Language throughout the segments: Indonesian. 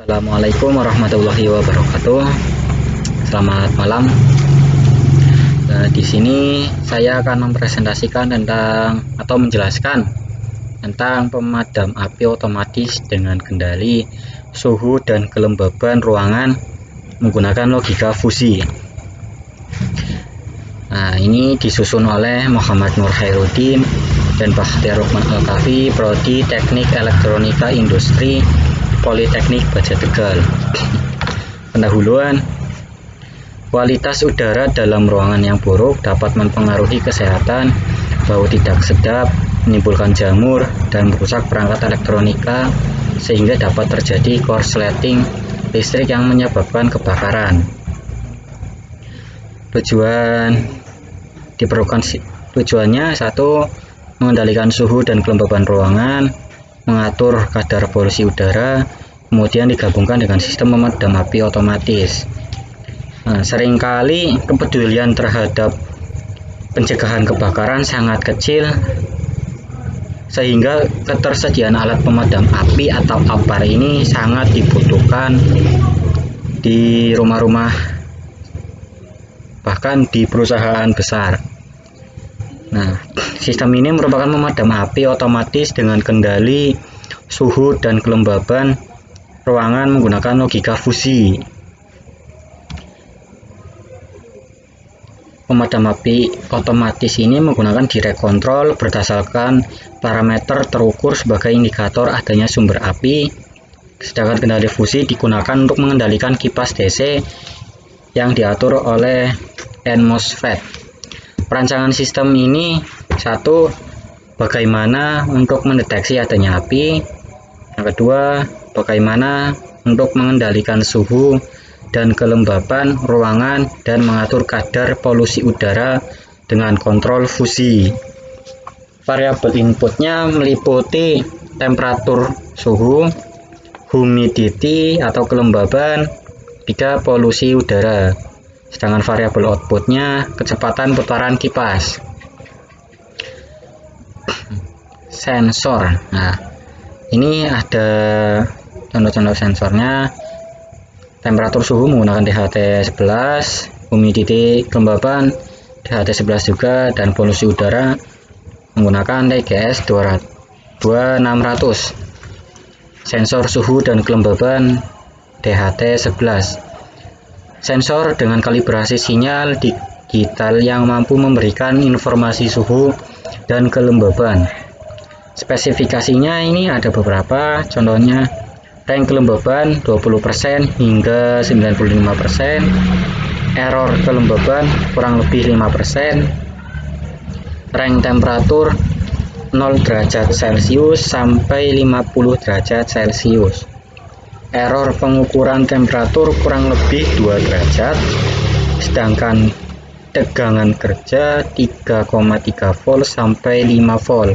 Assalamualaikum warahmatullahi wabarakatuh. Selamat malam. Di sini saya akan mempresentasikan tentang atau menjelaskan tentang pemadam api otomatis dengan kendali suhu dan kelembaban ruangan menggunakan logika fusi. Ini disusun oleh Muhammad Nur Khairuddin dan Bakhtiar Rukman Al-Kafi, Prodi Teknik Elektronika Industri Politeknik Baja Tegal. Pendahuluan. Kualitas udara dalam ruangan yang buruk dapat mempengaruhi kesehatan, bau tidak sedap, menimbulkan jamur, dan merusak perangkat elektronika sehingga dapat terjadi korsleting listrik yang menyebabkan kebakaran. Tujuannya satu, mengendalikan suhu dan kelembaban ruangan, mengatur kadar polusi udara, kemudian digabungkan dengan sistem pemadam api otomatis. Seringkali kepedulian terhadap pencegahan kebakaran sangat kecil sehingga ketersediaan alat pemadam api atau APAR ini sangat dibutuhkan di rumah-rumah, bahkan di perusahaan besar. Sistem ini merupakan pemadam api otomatis dengan kendali suhu dan kelembaban ruangan menggunakan logika fusi. Pemadam api otomatis ini menggunakan direct control berdasarkan parameter terukur sebagai indikator adanya sumber api, sedangkan kendali fusi digunakan untuk mengendalikan kipas DC yang diatur oleh MOSFET. Perancangan sistem ini satu, bagaimana untuk mendeteksi adanya api. Yang kedua, bagaimana untuk mengendalikan suhu dan kelembaban ruangan dan mengatur kadar polusi udara dengan kontrol fusi. Variabel inputnya meliputi temperatur suhu, humidity atau kelembaban, juga polusi udara. Sedangkan variabel outputnya kecepatan putaran kipas. Sensor. Ini ada contoh-contoh sensornya. Temperatur suhu menggunakan DHT11, humidity kelembaban DHT11 juga, dan polusi udara menggunakan TGS 2600. Sensor suhu dan kelembaban DHT11. Sensor dengan kalibrasi sinyal digital yang mampu memberikan informasi suhu dan kelembaban. Spesifikasinya ini ada beberapa, contohnya range kelembaban 20% hingga 95%, error kelembaban kurang lebih 5%, range temperatur 0 derajat Celcius sampai 50 derajat Celcius. Error pengukuran temperatur kurang lebih 2 derajat, sedangkan tegangan kerja 3,3 volt sampai 5 volt.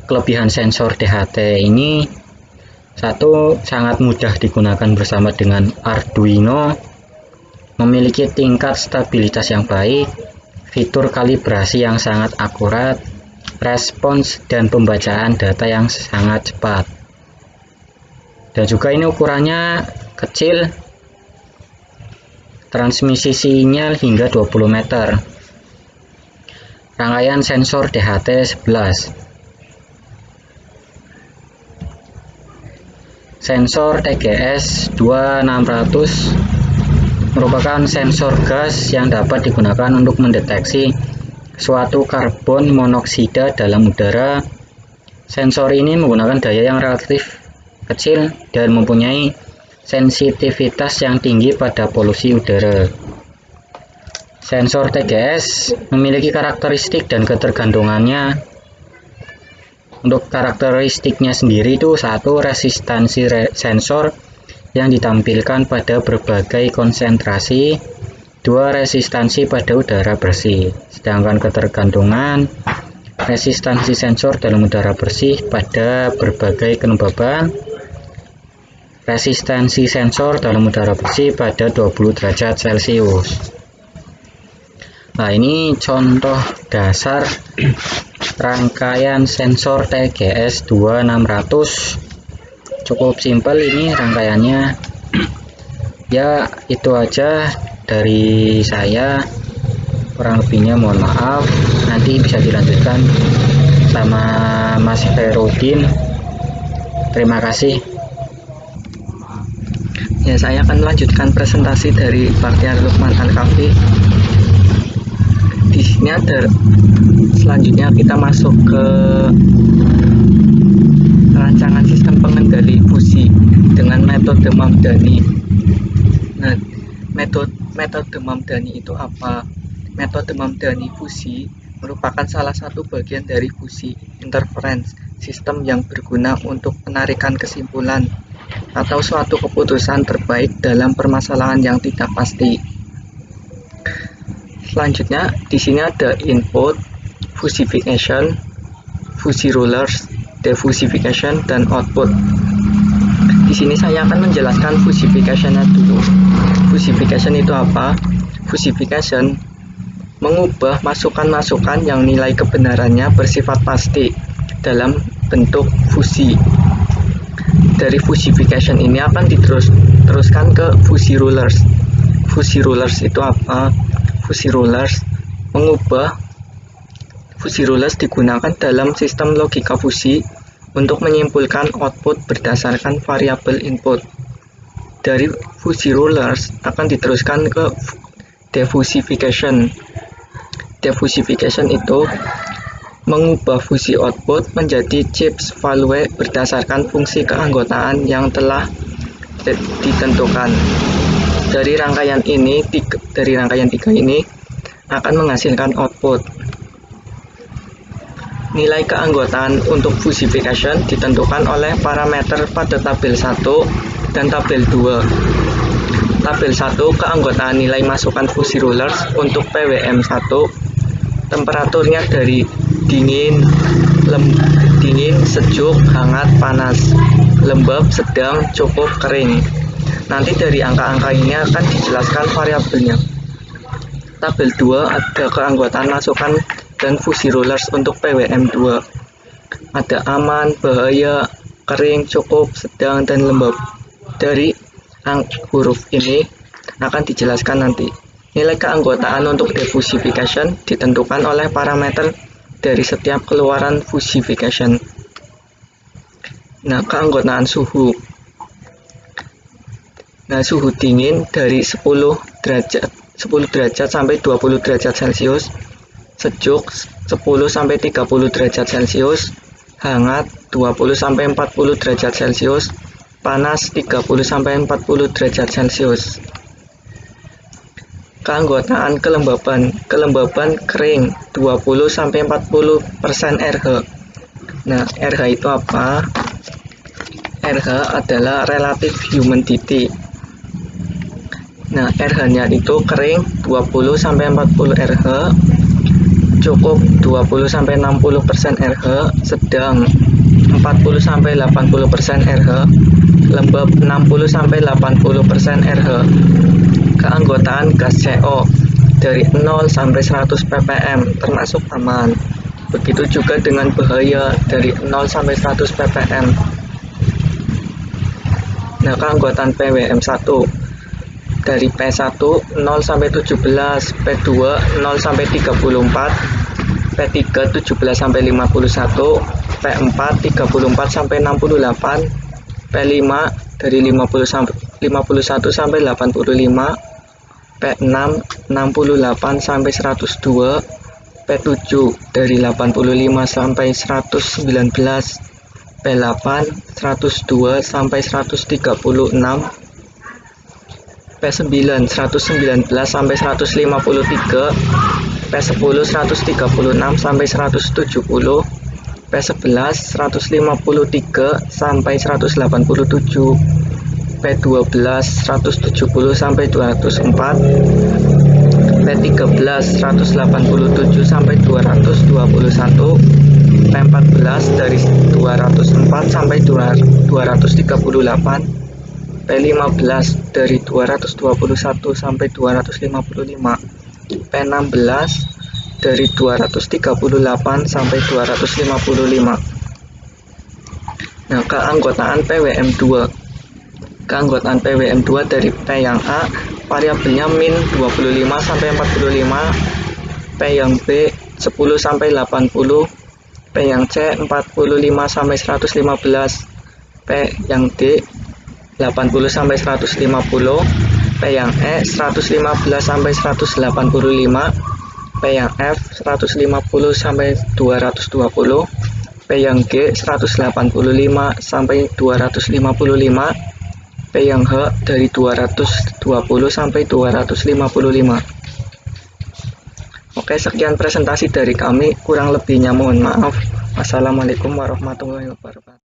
Kelebihan sensor DHT ini satu, sangat mudah digunakan bersama dengan Arduino, memiliki tingkat stabilitas yang baik, fitur kalibrasi yang sangat akurat, respons dan pembacaan data yang sangat cepat. Dan juga ini ukurannya kecil, transmisi sinyal hingga 20 meter. Rangkaian sensor DHT11. Sensor TGS 2600 merupakan sensor gas yang dapat digunakan untuk mendeteksi suatu karbon monoksida dalam udara. Sensor ini menggunakan daya yang relatif kecil dan mempunyai sensitivitas yang tinggi pada polusi udara. Sensor TGS memiliki karakteristik dan ketergantungannya. Untuk karakteristiknya sendiri itu satu, resistansi sensor yang ditampilkan pada berbagai konsentrasi, dua, resistansi pada udara bersih. Sedangkan ketergantungan resistansi sensor dalam udara bersih pada berbagai kelembaban, resistansi sensor dalam udara bersih pada 20 derajat Celcius. Ini contoh dasar rangkaian sensor TGS 2600 cukup simpel ini rangkaiannya. Ya itu aja dari saya, kurang lebihnya mohon maaf. Nanti bisa dilanjutkan sama Mas Ferudin. Terima kasih. Ya, saya akan melanjutkan presentasi dari Bakhtiar Lukman Al-Kafi. Di sini ada, selanjutnya kita masuk ke rancangan sistem pengendali fusi dengan metode Mamdani. Nah, metode Mamdani itu apa? Metode Mamdani fusi merupakan salah satu bagian dari fusi interference, sistem yang berguna untuk penarikan kesimpulan atau suatu keputusan terbaik dalam permasalahan yang tidak pasti. Selanjutnya, di sini ada input, fusification, fusi rulers, defusification, dan output. Di sini saya akan menjelaskan fusification-nya dulu. Fusification itu apa? Fusification mengubah masukan-masukan yang nilai kebenarannya bersifat pasti dalam bentuk fusi. Dari fusification ini akan diteruskan ke fusi rulers. Fusi rulers itu apa? Fusi rulers digunakan dalam sistem logika fusi untuk menyimpulkan output berdasarkan variabel input. Dari fusi rulers akan diteruskan ke defusification. Defusification itu mengubah fusi output menjadi chips value berdasarkan fungsi keanggotaan yang telah ditentukan. Dari rangkaian tiga ini akan menghasilkan output. Nilai keanggotaan untuk fusification ditentukan oleh parameter pada tabel 1 dan tabel 2. Tabel 1 keanggotaan nilai masukan fusi rulers untuk PWM1, temperaturnya dari dingin, sejuk, hangat, panas, lembab, sedang, cukup, kering. Nanti dari angka-angka ini akan dijelaskan variabelnya. Tabel 2 ada keanggotaan masukan dan fusi rulers untuk PWM2. Ada aman, bahaya, kering, cukup, sedang, dan lembab. Dari huruf ini akan dijelaskan nanti. Nilai keanggotaan untuk defusification ditentukan oleh parameter dari setiap keluaran fusification. Nah, keanggotaan suhu. Nah, suhu dingin dari 10 derajat sampai 20 derajat Celcius, sejuk 10 sampai 30 derajat Celcius, hangat 20 sampai 40 derajat Celcius, panas 30 sampai 40 derajat Celcius. Keanggotaan kelembaban kering 20 sampai 40% RH. Nah, RH itu apa? RH adalah relative humidity. Nah, RH-nya itu kering 20 sampai 40 RH, cukup 20 sampai 60% RH, sedang 40 sampai 80% RH, lembab 60 sampai 80% RH. Keanggotaan gas CO dari 0 sampai 100 ppm termasuk aman. Begitu juga dengan bahaya dari 0 sampai 100 ppm. Nah, keanggotaan PWM1 dari P1 0 sampai 17, P2 0 sampai 34, P3 17 sampai 51, P4 34 sampai 68, P5 dari 51 sampai 85, P6 68 sampai 102, P7 dari 85 sampai 119, P8 102 sampai 136, P9 119 sampai 153, P10 136 sampai 170, P11 153 sampai 187, P12 170 sampai 204, P13 187 sampai 221, P14 dari 204 sampai 238, P15 dari 221 sampai 255, P16 dari 238 sampai 255. Nah, keanggotaan PWM2. Keanggotaan PWM2 dari P yang A, variabelnya min 25 sampai 45, P yang B 10 sampai 80, P yang C 45 sampai 115, P yang D 80 sampai 150, P yang E 115 sampai 185, P yang F 150 sampai 220, P yang G 185 sampai 255, P yang H dari 220 sampai 255. Oke, sekian presentasi dari kami. Kurang lebihnya mohon maaf. Wassalamualaikum warahmatullahi wabarakatuh.